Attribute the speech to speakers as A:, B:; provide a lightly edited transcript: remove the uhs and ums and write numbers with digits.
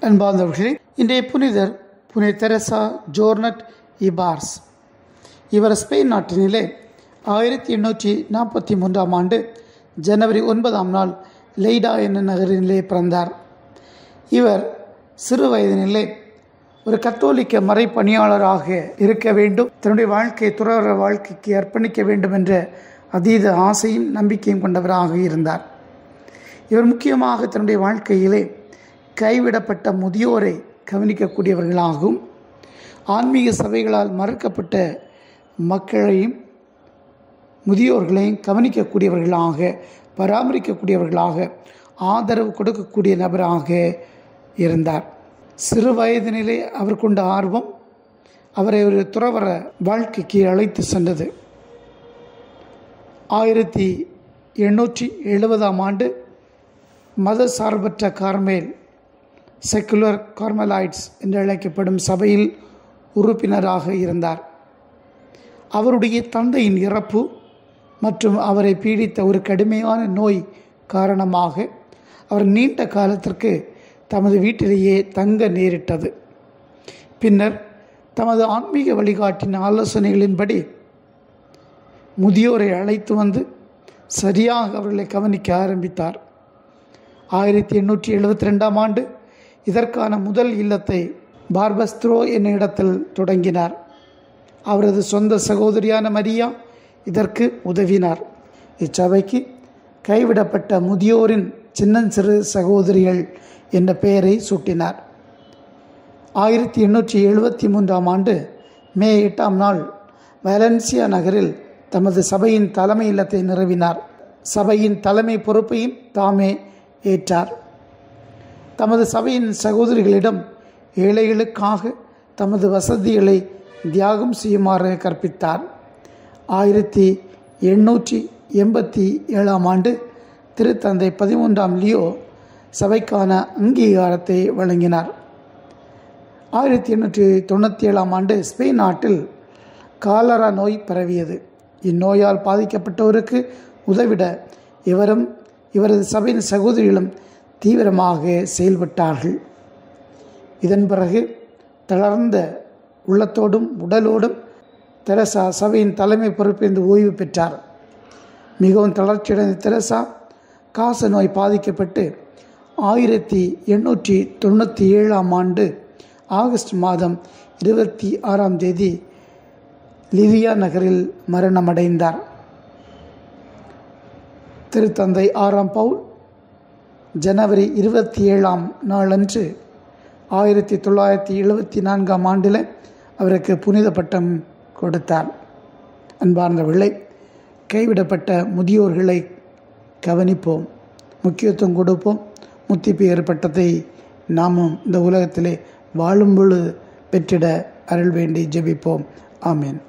A: அன்பார்ந்தவர்களே, இன்றைய புனிதர் புனித தெரசா ஜோர்னட் இபார்ஸ். இவர் ஸ்பெயின் நாட்டினிலே 1843 ஆண்டு ஜனவரி 9 லெய்டா என்ற நகரினிலே பிறந்தார். இவர் சிறு வயதினிலே ஒரு கத்தோலிக்க மறைப்பணியாளராக இருக்க வேண்டும், தன்னுடைய வாழ்க்கையை துறவற வாழ்க்கைக்கு அர்ப்பணிக்க வேண்டும் என்ற அதீத ஆசையும் நம்பிக்கையும் கொண்டவராக இருந்தார். இவர் முக்கியமாக தன்னுடைய வாழ்க்கையிலே கைவிடப்பட்ட முதியோரை கவனிக்கக்கூடியவர்களாகவும் ஆன்மீக சபைகளால் மறுக்கப்பட்ட மக்களையும் முதியோர்களையும் கவனிக்கக்கூடியவர்களாக, பராமரிக்கக்கூடியவர்களாக, ஆதரவு கொடுக்கக்கூடிய நபராக இருந்தார். சிறு வயதினிலே அவர் கொண்ட ஆர்வம் அவரை ஒரு துறவற வாழ்க்கைக்கு அழைத்து சென்றது. 1870 ஆண்டு மத சார்பற்ற கார்மேல் செக்குலர் கார்மலைட்ஸ் என்று அழைக்கப்படும் சபையில் உறுப்பினராக இருந்தார். அவருடைய தந்தையின் இறப்பு மற்றும் அவரை பீடித்த ஒரு கடுமையான நோய் காரணமாக அவர் நீண்ட காலத்திற்கு தமது வீட்டிலேயே தங்க நேரிட்டது. பின்னர் தமது ஆன்மீக வழிகாட்டின் ஆலோசனைகளின்படி முதியோரை அழைத்து வந்து சரியாக அவர்களை கவனிக்க ஆரம்பித்தார். 1872 ஆண்டு இதற்கான முதல் இல்லத்தை பார்பஸ்த்ரோ என்னும் இடத்தில் தொடங்கினார். அவரது சொந்த சகோதரியான மரியா இதற்கு உதவினார். இச்சபைக்கு கைவிடப்பட்ட முதியோரின் சின்னஞ்சிறு சகோதரிகள் என்ற பெயரை சூட்டினார். 1873 ஆண்டு மே 8 வேலன்சியா நகரில் தமது சபையின் தலைமை இல்லத்தை நிறுவினார். சபையின் தலைமை பொறுப்பையும் தாமே ஏற்றார். தமது சபையின் சகோதரிகளிடம் ஏழைகளுக்காக தமது வசதிகளை தியாகம் செய்யுமாறு கற்பித்தார். 1887 ஆண்டு திருத்தந்தை 13 லியோ சபைக்கான அங்கீகாரத்தை வழங்கினார். 1897 ஆண்டு ஸ்பெயின் நாட்டில் காலரா நோய் பரவியது. இந்நோயால் பாதிக்கப்பட்டோருக்கு உதவிட இவரும் இவரது சபையின் சகோதரிகளும் தீவிரமாக செயல்பட்டார்கள். இதன் பிறகு தளர்ந்த உள்ளத்தோடும் உடலோடும் தெரசா சபையின் தலைமை பொறுப்பிலிருந்து ஓய்வு பெற்றார். மிகவும் தளர்ச்சியடைந்த தெரசா காச நோய் பாதிக்கப்பட்டு 1897 ஆண்டு ஆகஸ்ட் 26 லிவியா நகரில் மரணமடைந்தார். திருத்தந்தை 6 பவுல் ஜனவரி 27 அன்று 1974 ஆண்டில் அவருக்கு புனித பட்டம் கொடுத்தார். அன்பார்ந்தவர்களே, கைவிடப்பட்ட முதியோர்களை கவனிப்போம், முக்கியத்துவம் கொடுப்போம். முத்திப்பேறு பட்டத்தை நாமும் இந்த உலகத்திலே வாழும் பொழுது பெற்றிட அருள் வேண்டி ஜெபிப்போம். ஆமேன்.